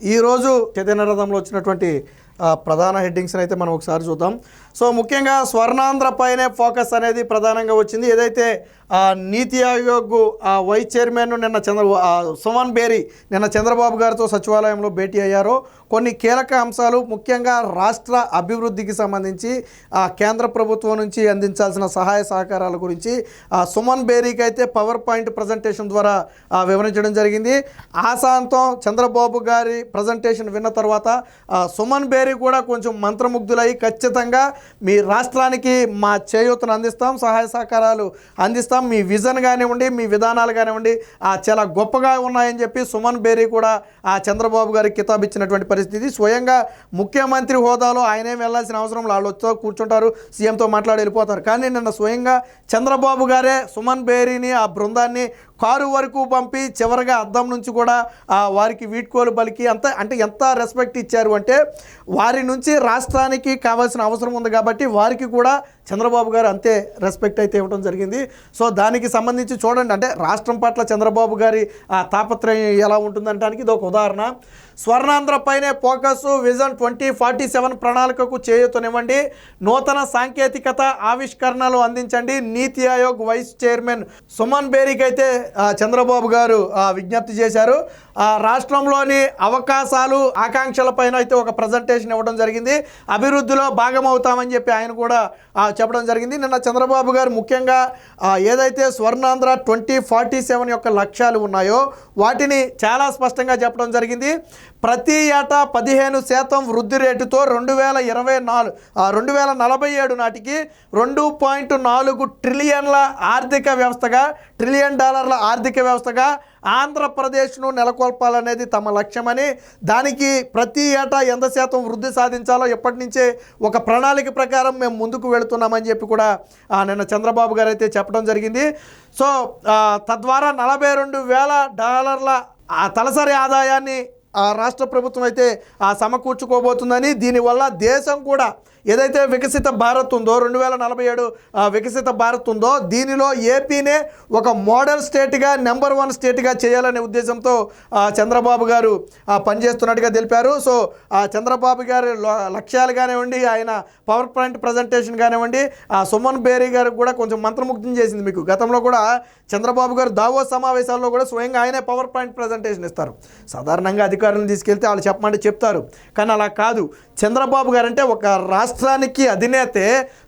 ఈరోజు చైతన్య రథంలో వచ్చినటువంటి ప్రధాన హెడ్డింగ్స్ని అయితే మనం ఒకసారి చూద్దాం. సో ముఖ్యంగా స్వర్ణాంధ్ర పైనే ఫోకస్ అనేది ప్రధానంగా వచ్చింది. ఏదైతే నీతి ఆయోగ్ వైస్ చైర్మన్ నిన్న సుమన్ బేరీ నిన్న చంద్రబాబు గారితో సచివాలయంలో భేటీ అయ్యారో కొన్ని కీలక అంశాలు, ముఖ్యంగా రాష్ట్ర అభివృద్ధికి సంబంధించి కేంద్ర ప్రభుత్వం నుంచి అందించాల్సిన సహాయ సహకారాల గురించి సుమన్ బేరీకి అయితే పవర్ పాయింట్ ప్రజెంటేషన్ ద్వారా వివరించడం జరిగింది. ఆశాంతం చంద్రబాబు గారి ప్రజెంటేషన్ విన్న తర్వాత సుమన్ బేరీ కూడా కొంచెం మంత్రముగ్ధులై ఖచ్చితంగా మీ రాష్ట్రానికి మా చేయూతను అందిస్తాం, సహాయ సహకారాలు అందిస్తాం, మీ విజన్ కానివ్వండి, మీ విధానాలు కానివ్వండి చాలా గొప్పగా ఉన్నాయని చెప్పి సుమన్ బేరీ కూడా చంద్రబాబు గారికి కితాబ్ ఇచ్చినటువంటి పరిస్థితి. స్వయంగా ముఖ్యమంత్రి హోదాలో ఆయనే వెళ్లాల్సిన అవసరం వాళ్ళు వచ్చో కూర్చుంటారు, సీఎంతో మాట్లాడి వెళ్ళిపోతారు. కానీ నిన్న స్వయంగా చంద్రబాబు గారే సుమన్ బేరీని ఆ బృందాన్ని కారు వరకు పంపి చివరిగా అద్దం నుంచి కూడా వారికి వీడ్కోలు పలికి అంటే ఎంత రెస్పెక్ట్ ఇచ్చారు అంటే వారి నుంచి రాష్ట్రానికి కావాల్సిన అవసరం ఉంది కాబట్టి వారికి కూడా చంద్రబాబు గారు అంతే రెస్పెక్ట్ అయితే ఇవ్వడం జరిగింది. సో దానికి సంబంధించి చూడండి, అంటే రాష్ట్రం పట్ల చంద్రబాబు గారి తాపత్రయం ఎలా ఉంటుందనడానికి ఇది ఒక ఉదాహరణ. స్వర్ణాంధ్ర పైనే ఫోకస్, విజన్ 2047 ప్రణాళికకు చేయూతనివ్వండి, నూతన సాంకేతికత ఆవిష్కరణలు అందించండి, నీతి ఆయోగ్ వైస్ చైర్మన్ సుమన్ బేరీకి అయితే చంద్రబాబు గారు విజ్ఞప్తి చేశారు. రాష్ట్రంలోని అవకాశాలు ఆకాంక్షల పైన అయితే ఒక ప్రజెంటేషన్ ఇవ్వడం జరిగింది. అభివృద్ధిలో భాగమవుతామని చెప్పి ఆయన కూడా చెప్పడం జరిగింది. నిన్న చంద్రబాబు గారు ముఖ్యంగా ఏదైతే స్వర్ణాంధ్ర 2047 యొక్క లక్ష్యాలు ఉన్నాయో వాటిని చాలా స్పష్టంగా చెప్పడం జరిగింది. ప్రతి ఏటా 15% వృద్ధి రేటుతో 2047 నాటికి $2.4 ట్రిలియన్ల ఆర్థిక వ్యవస్థగా, $1 ట్రిలియన్ ఆర్థిక వ్యవస్థగా ఆంధ్రప్రదేశ్ను నెలకొల్పాలనేది తమ లక్ష్యమని, దానికి ప్రతి ఏటా ఎంత శాతం వృద్ధి సాధించాలో ఎప్పటి నుంచే ఒక ప్రణాళిక ప్రకారం మేము ముందుకు వెళుతున్నామని చెప్పి కూడా నిన్న చంద్రబాబు గారు అయితే చెప్పడం జరిగింది. సో తద్వారా $42,000 తలసరి ఆదాయాన్ని రాష్ట్ర ప్రభుత్వం అయితే సమకూర్చుకోబోతుందని, దీనివల్ల దేశం కూడా ఏదైతే వికసిత భారత్ ఉందో 2047 వికసిత భారత్ ఉందో దీనిలో ఏపీనే ఒక మోడల్ స్టేట్గా, నెంబర్ 1 స్టేట్గా చేయాలనే ఉద్దేశంతో చంద్రబాబు గారు పనిచేస్తున్నట్టుగా తెలిపారు. సో చంద్రబాబు గారి లక్ష్యాలు కానివ్వండి, ఆయన పవర్ పాయింట్ ప్రజెంటేషన్ కానివ్వండి, సుమన్ బేరీ గారికి కూడా కొంచెం మంత్రముగ్ధం చేసింది. మీకు గతంలో కూడా చంద్రబాబు గారు దావోస్ సమావేశాల్లో కూడా స్వయంగా ఆయనే పవర్ పాయింట్ ప్రజెంటేషన్ ఇస్తారు. సాధారణంగా అధికారులను తీసుకెళ్తే వాళ్ళు చెప్పమంటే చెప్తారు, కానీ అలా కాదు. చంద్రబాబు గారు అంటే ఒక రాష్ట్రానికి అధినేతే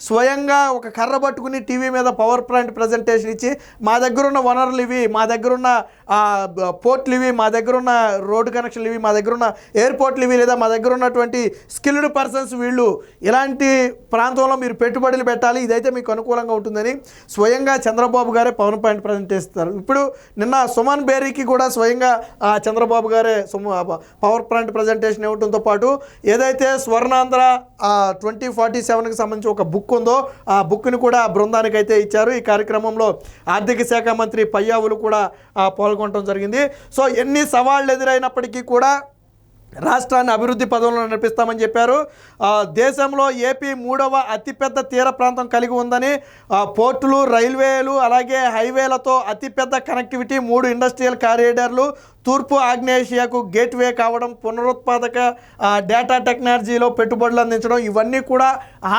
స్వయంగా ఒక కర్ర పట్టుకుని టీవీ మీద పవర్ పాయింట్ ప్రజెంటేషన్ ఇచ్చి మా దగ్గర ఉన్న వనరులు ఇవి, మా దగ్గర ఉన్న పోర్ట్లు ఇవి, మా దగ్గర ఉన్న రోడ్డు కనెక్షన్లు ఇవి, మా దగ్గర ఉన్న ఎయిర్పోర్ట్లు ఇవి, లేదా మా దగ్గర ఉన్నటువంటి స్కిల్డ్ పర్సన్స్ వీళ్ళు, ఇలాంటి ప్రాంతంలో మీరు పెట్టుబడులు పెట్టాలి, ఇదైతే మీకు అనుకూలంగా ఉంటుందని స్వయంగా చంద్రబాబు గారే పవర్ పాయింట్ ప్రజెంట్ చేస్తారు. ఇప్పుడు నిన్న సుమన్ బేరీకి కూడా స్వయంగా చంద్రబాబు గారే పవర్ పాయింట్ ప్రజెంటేషన్ ఇవ్వడంతో పాటు ఏదైతే స్వర్ణాంధ్ర 2047కి సంబంధించి ఒక బుక్ ఉందో ఆ బుక్ని కూడా బృందానికి అయితే ఇచ్చారు. ఈ కార్యక్రమంలో ఆర్థిక శాఖ మంత్రి పయ్యావులు కూడా పాల్గొనడం జరిగింది. సో ఎన్ని సవాళ్ళు ఎదురైనప్పటికీ కూడా రాష్ట్రాన్ని అభివృద్ధి పదంలో నడిపిస్తామని చెప్పారు. దేశంలో ఏపీ 3వ అతిపెద్ద తీర ప్రాంతం కలిగి ఉందని, పోర్టులు, రైల్వేలు అలాగే హైవేలతో అతిపెద్ద కనెక్టివిటీ, 3 ఇండస్ట్రియల్ కారిడార్లు, తూర్పు ఆగ్నేషియాకు గేట్వే కావడం, పునరుత్పాదక డేటా టెక్నాలజీలో పెట్టుబడులు అందించడం, ఇవన్నీ కూడా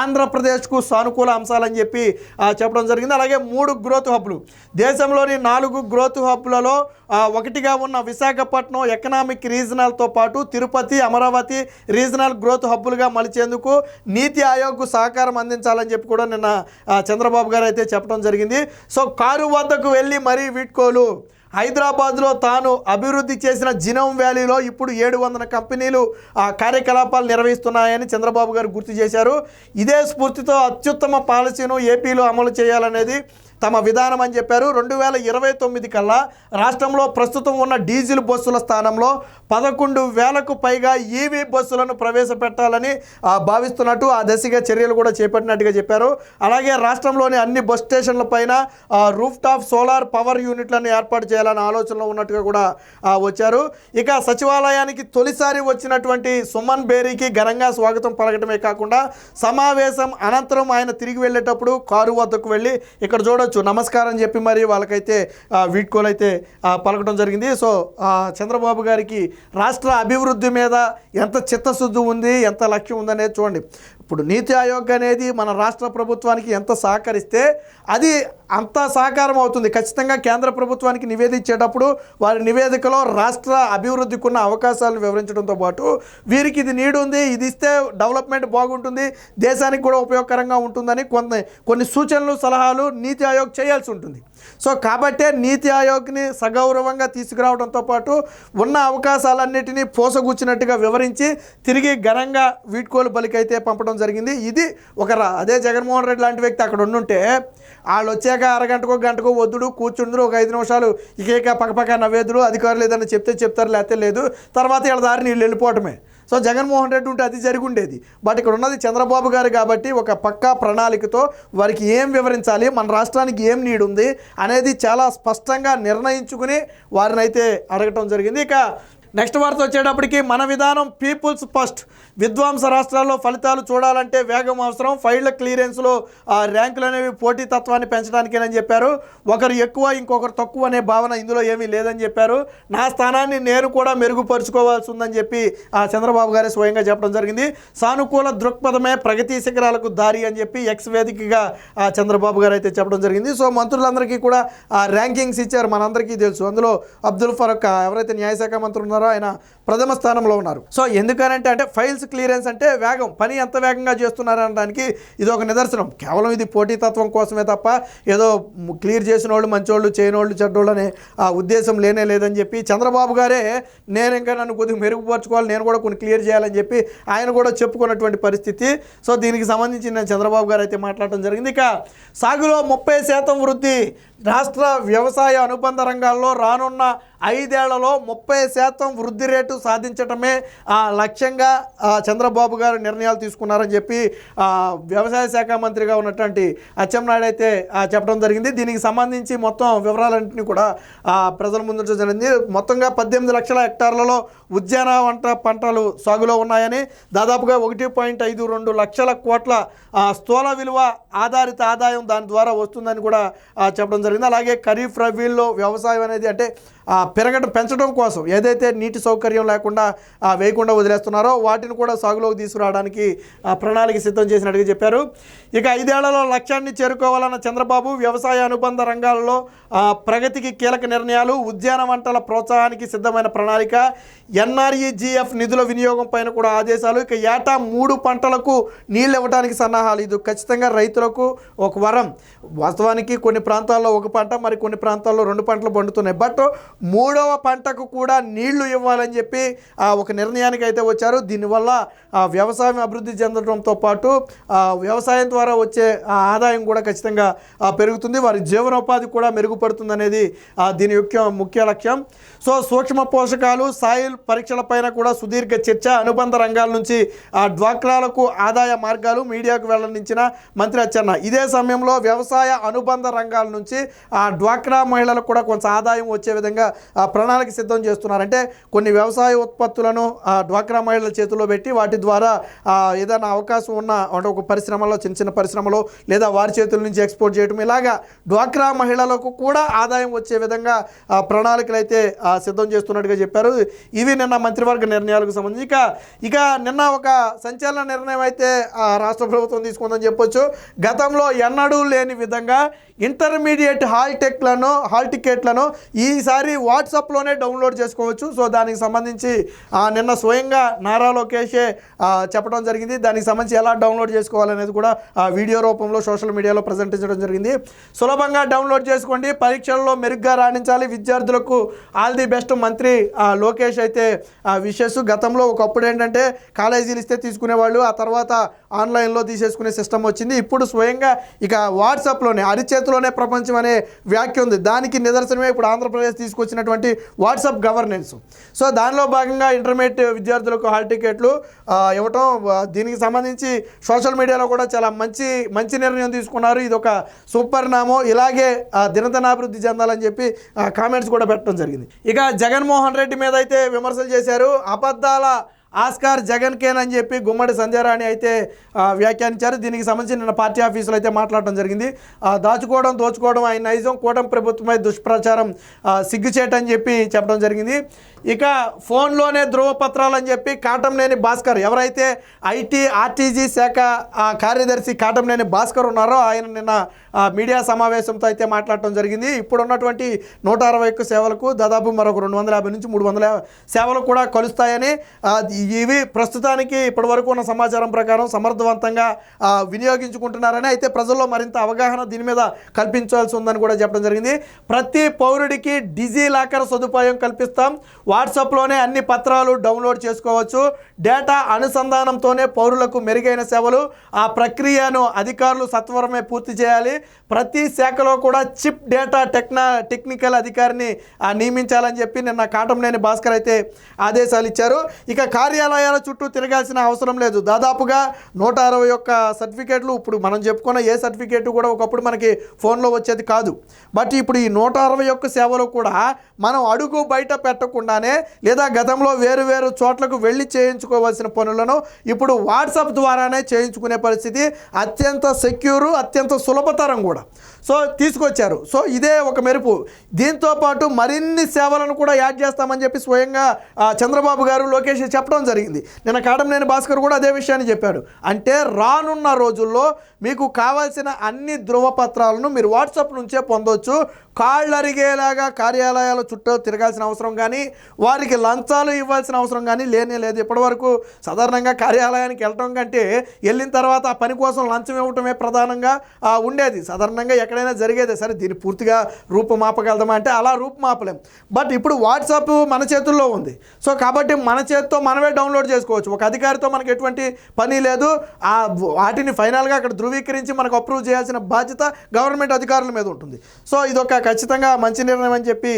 ఆంధ్రప్రదేశ్కు సానుకూల అంశాలని చెప్పి చెప్పడం జరిగింది. అలాగే 3 గ్రోత్ హబ్లు, దేశంలోని 4 గ్రోత్ హబ్లలో ఒకటిగా ఉన్న విశాఖపట్నం ఎకనామిక్ రీజనల్తో పాటు తిరుపతి, అమరావతి రీజనల్ గ్రోత్ హబ్బులుగా మలిచేందుకు నీతి ఆయోగ్కు సహకారం అందించాలని చెప్పి కూడా నిన్న చంద్రబాబు గారు అయితే చెప్పడం జరిగింది. సో కారు వద్దకు వెళ్ళి మరీ వీడ్కోలు. హైదరాబాద్లో తాను అభివృద్ధి చేసిన జినోమ్ వ్యాలీలో ఇప్పుడు 700 కంపెనీలు కార్యకలాపాలు నిర్వహిస్తున్నాయని చంద్రబాబు గారు గుర్తు చేశారు. ఇదే స్ఫూర్తితో అత్యుత్తమ పాలసీను ఏపీలో అమలు చేయాలనేది తమ విధానం అని చెప్పారు. 2029 కల్లా రాష్ట్రంలో ప్రస్తుతం ఉన్న డీజిల్ బస్సుల స్థానంలో 11,000కు పైగా ఈవీ బస్సులను ప్రవేశపెట్టాలని భావిస్తున్నట్టు, ఆ దశగా చర్యలు కూడా చేపట్టినట్టుగా చెప్పారు. అలాగే రాష్ట్రంలోని అన్ని బస్ స్టేషన్ల పైన రూఫ్ టాప్ సోలార్ పవర్ యూనిట్లను ఏర్పాటు చేయాలి. చేయాలనే ఆలోచనలో ఉన్నట్టుగా కూడా వచ్చారు. ఇక సచివాలయానికి తొలిసారి వచ్చినటువంటి సుమన్ బేరీకి ఘనంగా స్వాగతం పలకటమే కాకుండా సమావేశం అనంతరం ఆయన తిరిగి వెళ్ళేటప్పుడు కారు వద్దకు వెళ్ళి ఇక్కడ చూడొచ్చు నమస్కారం చెప్పి మరి వాళ్ళకైతే వీడ్కోలు అయితే పలకడం జరిగింది. సో చంద్రబాబు గారికి రాష్ట్ర అభివృద్ధి మీద ఎంత చిత్తశుద్ధి ఉంది, ఎంత లక్ష్యం ఉందనేది చూడండి. ఇప్పుడు నీతి ఆయోగ్ అనేది మన రాష్ట్ర ప్రభుత్వానికి ఎంత సహకరిస్తే అది అంత సహకారం అవుతుంది. ఖచ్చితంగా కేంద్ర ప్రభుత్వానికి నివేదించేటప్పుడు వారి నివేదికలో రాష్ట్ర అభివృద్ధికి ఉన్న అవకాశాలను వివరించడంతో పాటు వీరికి ఇది నీడ్ ఉంది, ఇది ఇస్తే డెవలప్మెంట్ బాగుంటుంది, దేశానికి కూడా ఉపయోగకరంగా ఉంటుందని కొన్ని సూచనలు సలహాలు నీతి ఆయోగ్ చేయాల్సి ఉంటుంది. సో కాబట్టే నీతి ఆయోగ్ని సగౌరవంగా తీసుకురావడంతో పాటు ఉన్న అవకాశాలన్నిటినీ పోసగుచ్చినట్టుగా వివరించి తిరిగి ఘనంగా వీడ్కోలు పలికైతే పంపడం జరిగింది. ఇది అదే జగన్మోహన్ రెడ్డి లాంటి వ్యక్తి అక్కడ ఉండుంటే వాళ్ళు వచ్చాక అరగంటకో గంటకో వద్దుడు కూర్చుందరు, ఒక 5 నిమిషాలు ఇక పక్కపక్క నవ్వేదుడు, అధికారులు ఏదైనా చెప్తారు, లేకపోతే లేదు, తర్వాత వీళ్ళ దారి నీళ్ళు వెళ్ళిపోవటమే. సో జగన్మోహన్ రెడ్డి ఉంటే అది జరిగి ఉండేది. బట్ ఇక్కడ ఉన్నది చంద్రబాబు గారు కాబట్టి ఒక పక్కా ప్రణాళికతో వారికి ఏం వివరించాలి, మన రాష్ట్రానికి ఏం నీడ్ ఉంది అనేది చాలా స్పష్టంగా నిర్ణయించుకుని వారిని అయితే అడగటం జరిగింది. ఇక నెక్స్ట్ వార్త వచ్చేటప్పటికి మన విధానం పీపుల్స్ ఫస్ట్. విధ్వంస రాష్ట్రాల్లో ఫలితాలు చూడాలంటే వేగం అవసరం. ఫైళ్ల క్లియరెన్స్లో ర్యాంకులు అనేవి పోటీతత్వాన్ని పెంచడానికేనని చెప్పారు. ఒకరు ఎక్కువ ఇంకొకరు తక్కువ అనే భావన ఇందులో ఏమీ లేదని చెప్పారు. నా స్థానాన్ని నేను కూడా మెరుగుపరుచుకోవాల్సి ఉందని చెప్పి చంద్రబాబు గారే స్వయంగా చెప్పడం జరిగింది. సానుకూల దృక్పథమే ప్రగతి శిఖరాలకు దారి అని చెప్పి ఎక్స్ వేదికగా చంద్రబాబు గారు అయితే చెప్పడం జరిగింది. సో మంత్రులందరికీ కూడా ర్యాంకింగ్స్ ఇచ్చారు, మనందరికీ తెలుసు. అందులో అబ్దుల్ ఫరూక్ ఎవరైతే న్యాయశాఖ మంత్రులు ఉన్నారో ఆయన ప్రథమ స్థానంలో ఉన్నారు. సో ఎందుకనంటే ఫైల్స్ క్లియరెన్స్ అంటే వేగం, పని ఎంత వేగంగా చేస్తున్నారు అనడానికి ఇది ఒక నిదర్శనం. కేవలం ఇది పోటీతత్వం కోసమే తప్ప ఏదో క్లియర్ చేసిన వాళ్ళు మంచోళ్ళు, చేయనోళ్ళు చెడ్డోళ్ళు అనే ఉద్దేశం లేనే లేదని చెప్పి చంద్రబాబు గారే నేను ఇంకా నన్ను కొద్దిగా మెరుగుపరచుకోవాలి, నేను కూడా కొన్ని క్లియర్ చేయాలని చెప్పి ఆయన కూడా చెప్పుకున్నటువంటి పరిస్థితి. సో దీనికి సంబంధించి నేను చంద్రబాబు గారు అయితే మాట్లాడటం జరిగింది. ఇక సాగులో 30% వృద్ధి. రాష్ట్ర వ్యవసాయ అనుబంధ రంగాల్లో రానున్న 5 ఏళ్లలో 30% వృద్ధి రేటు సాధించటమే లక్ష్యంగా చంద్రబాబు గారు నిర్ణయాలు తీసుకున్నారని చెప్పి వ్యవసాయ శాఖ మంత్రిగా ఉన్నటువంటి అచ్చెన్నాయుడు అయితే చెప్పడం జరిగింది. దీనికి సంబంధించి మొత్తం వివరాలన్నింటినీ కూడా ప్రజల ముందు జరిగింది. మొత్తంగా 18 లక్షల హెక్టార్లలో ఉద్యాన పంటలు సాగులో ఉన్నాయని, దాదాపుగా 1.52 లక్షల కోట్ల స్థూల విలువ ఆధారిత ఆదాయం దాని ద్వారా వస్తుందని కూడా చెప్పడం జరిగింది. అలాగే ఖరీఫ్ రబీల్లో వ్యవసాయం అనేది అంటే పెంచడం కోసం ఏదైతే నీటి సౌకర్యం లేకుండా వేయకుండా వదిలేస్తున్నారో వాటిని కూడా సాగులోకి తీసుకురావడానికి ప్రణాళిక సిద్ధం చేసినట్టుగా చెప్పారు. ఇక 5 ఏళ్లలో లక్ష్యాన్ని చేరుకోవాలన్న చంద్రబాబు వ్యవసాయ అనుబంధ రంగాల్లో ప్రగతికి కీలక నిర్ణయాలు, ఉద్యాన పంటల ప్రోత్సాహానికి సిద్ధమైన ప్రణాళిక, NREGF నిధుల వినియోగం పైన కూడా ఆదేశాలు. ఇక ఏటా 3 పంటలకు నీళ్ళు ఇవ్వడానికి సన్నాహాలు. ఇది ఖచ్చితంగా రైతులకు ఒక వరం. వాస్తవానికి కొన్ని ప్రాంతాల్లో 1 పంట, మరి కొన్ని ప్రాంతాల్లో 2 పంటలు పండుతున్నాయి. బట్ 3వ పంటకు కూడా నీళ్లు ఇవ్వాలని చెప్పి ఒక నిర్ణయానికి అయితే వచ్చారు. దీనివల్ల వ్యవసాయం అభివృద్ధి చెందడంతో పాటు వ్యవసాయం ద్వారా వచ్చే ఆదాయం కూడా ఖచ్చితంగా పెరుగుతుంది, వారి జీవనోపాధి కూడా మెరుగుపడుతుంది అనేది దీని ముఖ్య లక్ష్యం. సో సూక్ష్మ పోషకాలు, సాయిల్ పరీక్షలపైన కూడా సుదీర్ఘ చర్చ. అనుబంధ రంగాల నుంచి డ్వాక్రాలకు ఆదాయ మార్గాలు మీడియాకు వెల్లడించిన మంత్రి అచ్చెన్న. ఇదే సమయంలో వ్యవసాయ అనుబంధ రంగాల నుంచి డ్వాక్రా మహిళలకు కూడా కొంత ఆదాయం వచ్చే విధంగా ప్రణాళిక సిద్ధం చేస్తున్నారు. అంటే కొన్ని వ్యవసాయ ఉత్పత్తులను డ్వాక్రా మహిళల చేతిలో పెట్టి వాటి ద్వారా ఏదైనా అవకాశం ఉన్న అంటే ఒక పరిశ్రమలో చిన్న పరిశ్రమలో లేదా వారి చేతుల నుంచి ఎక్స్పోర్ట్ చేయడం, ఇలాగా డ్వాక్రా మహిళలకు కూడా ఆదాయం వచ్చే విధంగా ప్రణాళికలు అయితే సిద్ధం చేస్తున్నట్టుగా చెప్పారు. ఇవి నిన్న మంత్రివర్గ నిర్ణయాలకు సంబంధించి. ఇక నిన్న ఒక సంచలన నిర్ణయం అయితే రాష్ట్ర ప్రభుత్వం తీసుకుందని చెప్పొచ్చు. గతంలో ఎన్నడూ లేని విధంగా ఇంటర్మీడియట్ హాల్ టికెట్లను ఈసారి వాట్సాప్లోనే డౌన్లోడ్ చేసుకోవచ్చు. సో దానికి సంబంధించి నిన్న స్వయంగా నారా లోకేషే చెప్పడం జరిగింది. దానికి సంబంధించి ఎలా డౌన్లోడ్ చేసుకోవాలనేది కూడా వీడియో రూపంలో సోషల్ మీడియాలో ప్రజెంటించడం జరిగింది. సులభంగా డౌన్లోడ్ చేసుకోండి, పరీక్షల్లో మెరుగ్గా రాణించాలి, విద్యార్థులకు ఆల్ ది బెస్ట్ మంత్రి లోకేష్ అయితే విషెస్. గతంలో ఒకప్పుడు ఏంటంటే కాలేజీలు ఇస్తే తీసుకునేవాళ్ళు, ఆ తర్వాత ఆన్లైన్లో తీసేసుకునే సిస్టమ్ వచ్చింది. ఇప్పుడు స్వయంగా ఇక వాట్సాప్లోనే అరిచేతిలోనే ప్రపంచం అనే అనే వ్యాఖ్య ఉంది. దానికి నిదర్శనమే ఇప్పుడు ఆంధ్రప్రదేశ్ తీసుకొచ్చినటువంటి వాట్సాప్ గవర్నెన్స్. సో దానిలో భాగంగా ఇంటర్మీడియట్ విద్యార్థులకు హాల్ టికెట్లు ఇవ్వటం, దీనికి సంబంధించి సోషల్ మీడియాలో కూడా చాలా మంచి నిర్ణయం తీసుకున్నారు. ఇది ఒక సుపరిణామం. ఇలాగే దినదినాభివృద్ధి చెందాలని చెప్పి కామెంట్స్ కూడా పెట్టడం జరిగింది. ఇక జగన్మోహన్ రెడ్డి మీద అయితే విమర్శలు చేశారు. అబద్ధాల ఆస్కార్ జగన్ కేన్ అని చెప్పి గుమ్మడి సంధ్యారాణి అయితే వ్యాఖ్యానించారు. దీనికి సంబంధించి నిన్న పార్టీ ఆఫీసులో అయితే మాట్లాడడం జరిగింది. దోచుకోవడం ఆయన నైజం, కూటమి ప్రభుత్వమై దుష్ప్రచారం సిగ్గుచేటని చెప్పి చెప్పడం జరిగింది. ఇక ఫోన్లోనే ధృవపత్రాలు అని చెప్పి కాటంనేని భాస్కర్, ఎవరైతే ఐటీ ఆర్టీజీ శాఖ కార్యదర్శి కాటంనేని భాస్కర్ ఉన్నారో ఆయన నిన్న మీడియా సమావేశంతో అయితే మాట్లాడటం జరిగింది. ఇప్పుడు ఉన్నటువంటి 161 సేవలకు దాదాపు మరొక 250 నుంచి 300 సేవలు కూడా కలుస్తాయని, ఇవి ప్రస్తుతానికి ఇప్పటివరకు ఉన్న సమాచారం ప్రకారం సమర్థవంతంగా వినియోగించుకుంటున్నారని, అయితే ప్రజల్లో మరింత అవగాహన దీని మీద కల్పించాల్సి ఉందని కూడా చెప్పడం జరిగింది. ప్రతి పౌరుడికి డిజీ లాకర్ సదుపాయం కల్పిస్తాం. వాట్సాప్లోనే అన్ని పత్రాలు డౌన్లోడ్ చేసుకోవచ్చు. డేటా అనుసంధానంతోనే పౌరులకు మెరుగైన సేవలు. ఆ ప్రక్రియను అధికారులు సత్వరమే పూర్తి చేయాలి. ప్రతి శాఖలో కూడా చిప్ డేటా టెక్నికల్ అధికారిని నియమించాలని చెప్పి నిన్న కాటంనేని భాస్కర్ అయితే ఆదేశాలు ఇచ్చారు. ఇక కార్యాలయాల చుట్టూ తిరగాల్సిన అవసరం లేదు. దాదాపుగా 161 సర్టిఫికేట్లు, ఇప్పుడు మనం చెప్పుకున్న ఏ సర్టిఫికేట్ కూడా ఒకప్పుడు మనకి ఫోన్లో వచ్చేది కాదు. బట్ ఇప్పుడు ఈ 161 సేవలు కూడా మనం అడుగు బయట పెట్టకుండానే, లేదా గతంలో వేరు చోట్లకు వెళ్ళి చేయించుకోవాల్సిన పనులను ఇప్పుడు వాట్సాప్ ద్వారానే చేయించుకునే పరిస్థితి, అత్యంత సెక్యూరు, అత్యంత సులభతరం కూడా సో తీసుకొచ్చారు. సో ఇదే ఒక మెరుపు. దీంతో పాటు మరిన్ని సేవలను కూడా యాడ్ చేస్తామని చెప్పి స్వయంగా చంద్రబాబు గారు, లోకేష్ చెప్పడం జరిగింది. నిన్న కాటంనేని భాస్కర్ కూడా అదే విషయాన్ని చెప్పాడు. అంటే రానున్న రోజుల్లో మీకు కావాల్సిన అన్ని ధృవపత్రాలను మీరు వాట్సాప్ నుంచే పొందవచ్చు. కాళ్ళు అరిగేలాగా కార్యాలయాల చుట్టూ తిరగాల్సిన అవసరం కానీ, వారికి లంచాలు ఇవ్వాల్సిన అవసరం కానీ లేనే లేదు. ఇప్పటివరకు సాధారణంగా కార్యాలయానికి వెళ్ళటం కంటే వెళ్ళిన తర్వాత ఆ పని కోసం లంచం ఇవ్వటమే ప్రధానంగా ఉండేది. సాధారణంగా ఎక్కడైనా జరిగేదే. సరే దీన్ని పూర్తిగా రూపుమాపగలదామా అంటే అలా రూపుమాపలేం. బట్ ఇప్పుడు వాట్సాప్ మన చేతుల్లో ఉంది. సో కాబట్టి మన చేతితో మనమే డౌన్లోడ్ చేసుకోవచ్చు. ఒక అధికారితో మనకు ఎటువంటి పని లేదు. వాటిని ఫైనల్గా అక్కడ ధృవీకరించి మనకు అప్రూవ్ చేయాల్సిన బాధ్యత గవర్నమెంట్ అధికారుల మీద ఉంటుంది. సో ఇదొక ఖచ్చితంగా మంచి నిర్ణయం అని చెప్పి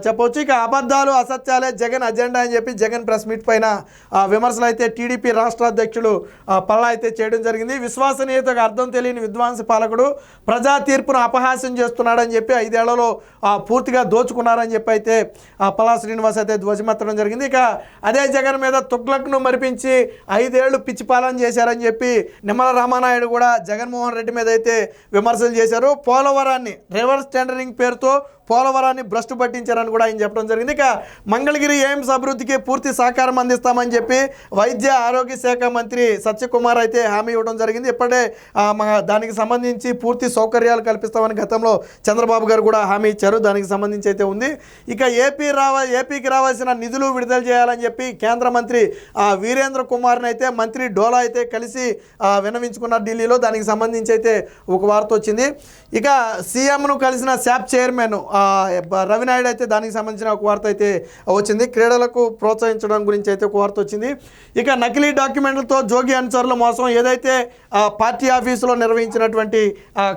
చెప్పవచ్చు. ఇక అబద్ధాలు అసత్యాలే జగన్ అజెండా అని చెప్పి జగన్ ప్రెస్ మీట్ పైన విమర్శలు అయితే టీడీపీ రాష్ట్ర అధ్యక్షుడు పల్లా అయితే చేయడం జరిగింది. విశ్వసనీయతకు అర్థం తెలియని విధ్వంస పాలకుడు ప్రజా తీర్పును అపహాస్యం చేస్తున్నాడని చెప్పి 5 ఏళ్లలో పూర్తిగా దోచుకున్నారని చెప్పి అయితే పల్లా శ్రీనివాస్ అయితే ధ్వజమెత్తడం జరిగింది. ఇక అదే జగన్ మీద తుగ్లక్ను మరిపించి 5 ఏళ్లు పిచ్చి పాలన చేశారని చెప్పి నిమ్మల రామానాయుడు కూడా జగన్మోహన్ రెడ్డి మీద అయితే విమర్శలు చేశారు. పోలవరాన్ని రివర్స్ టెండరింగ్ పేరుతో పోలవరాన్ని భ్రష్టు పట్టించారని కూడా ఆయన చెప్పడం జరిగింది. ఇక మంగళగిరి ఎయిమ్స్ అభివృద్ధికి పూర్తి సహకారం అందిస్తామని చెప్పి వైద్య ఆరోగ్య శాఖ మంత్రి సత్యకుమార్ అయితే హామీ ఇవ్వడం జరిగింది. ఇప్పుడే దానికి సంబంధించి పూర్తి సౌకర్యాలు కల్పిస్తామని గతంలో చంద్రబాబు గారు కూడా హామీ ఇచ్చారు. దానికి సంబంధించి అయితే ఉంది. ఇక ఏపీకి రావాల్సిన నిధులు విడుదల చేయాలని చెప్పి కేంద్ర మంత్రి వీరేంద్ర కుమార్ని అయితే మంత్రి డోలా అయితే కలిసి విన్నవించుకున్నారు ఢిల్లీలో. దానికి సంబంధించి అయితే ఒక వార్త వచ్చింది. ఇక సీఎంను కలిసిన శాప్ చైర్మన్ రవినాయుడు అయితే దానికి సంబంధించిన ఒక వార్త అయితే వచ్చింది. క్రీడలకు ప్రోత్సహించడం గురించి అయితే ఒక వార్త వచ్చింది. ఇక నకిలీ డాక్యుమెంట్లతో జోగి అనుచరుల మోసం, ఏదైతే పార్టీ ఆఫీసులో నిర్వహించినటువంటి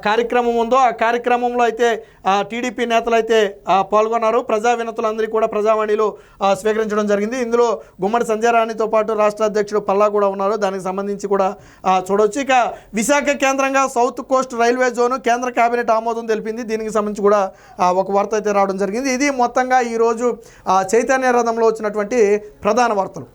కార్యక్రమం ఉందో ఆ కార్యక్రమంలో అయితే టీడీపీ నేతలు అయితే పాల్గొన్నారు. ప్రజా వినతులందరికీ కూడా ప్రజావాణిలో స్వీకరించడం జరిగింది. ఇందులో గుమ్మడి సంధ్యారాణితో పాటు రాష్ట్ర అధ్యక్షుడు పల్లా కూడా ఉన్నారు. దానికి సంబంధించి కూడా చూడవచ్చు. ఇక విశాఖ కేంద్రంగా సౌత్ కోస్ట్ రైల్వే జోను కేంద్ర కేబినెట్ ఆమోదం తెలిపింది. దీనికి సంబంధించి కూడా ఒక వార్త అయితే రావడం జరిగింది. ఇది మొత్తంగా ఈరోజు చైతన్య రథంలో వచ్చినటువంటి ప్రధాన వార్తలు.